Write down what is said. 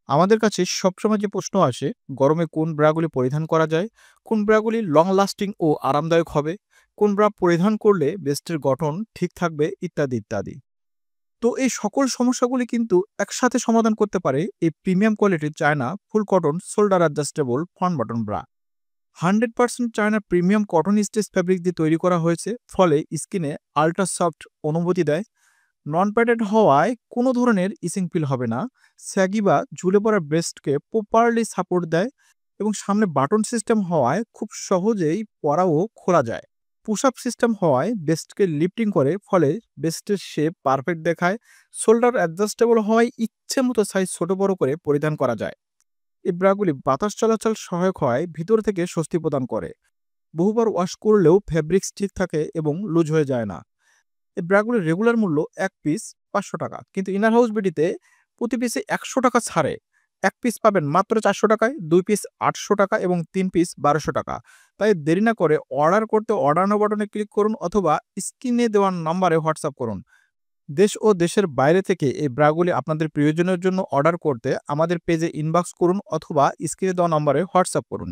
আমাদের কাছে সবসময় যে প্রশ্ন আসে, গরমে কোন ব্রাগুলি পরিধান করা যায়, কোন ব্রাগুলি লং লাস্টিং ও আরামদায়ক হবে, কোন ব্রা পরিধান করলে বেস্টের গঠন ঠিক থাকবে ইত্যাদি ইত্যাদি। তো এই সকল সমস্যাগুলি কিন্তু একসাথে সমাধান করতে পারে এই প্রিমিয়াম কোয়ালিটির চায়না ফুল cotton shoulder adjustable front button bra. 100% China premium cotton stage fabric দিয়ে তৈরি করা হয়েছে, ফলে স্কিনে আল্ট্রা সফট অনুভূতি দেয়। নন প্যাডেড হওয়ায় কোনো ধরনের ইচিং ফিল হবে না। স্যাগি বা ঝুলে পড়া ব্রেস্টকে প্রপারলি সাপোর্ট দেয় এবং সামনে বাটন সিস্টেম হওয়ায় খুব সহজেই পরা ও খোলা যায়। পুশ আপ সিস্টেম হওয়ায় বেস্টকে লিফটিং করে, ফলে বেস্টের শেপ পারফেক্ট দেখায়। শোল্ডার অ্যাডজাস্টেবল হওয়ায় ইচ্ছে মতো সাইজ ছোট বড় করে পরিধান করা যায়। এই ব্রাগুলি বাতাস চলাচল সহায়ক হওয়ায় ভিতর থেকে স্বস্তি প্রদান করে। বহুবার ওয়াশ করলেও ফ্যাব্রিক্স ঠিক থাকে এবং লুজ হয়ে যায় না। এই ব্রাগুলির রেগুলার মূল্য ১ পিস ৳৫০০, কিন্তু ইনার হাউস বিডিতে প্রতি পিসে ৳১০০ ছাড়ে ১ পিস পাবেন মাত্র ৳৪০০, ২ পিস ৳৮০০ এবং ৩ পিস ৳১২০০। তাই দেরি না করে অর্ডার করতে অর্ডার নাও বাটনে ক্লিক করুন অথবা স্ক্রিনে দেওয়া নাম্বারে হোয়াটসঅ্যাপ করুন। দেশ ও দেশের বাইরে থেকে এই ব্রাগুলি আপনাদের প্রয়োজনের জন্য অর্ডার করতে আমাদের পেজে ইনবক্স করুন অথবা স্ক্রিনে দেওয়া নম্বরে হোয়াটসঅ্যাপ করুন।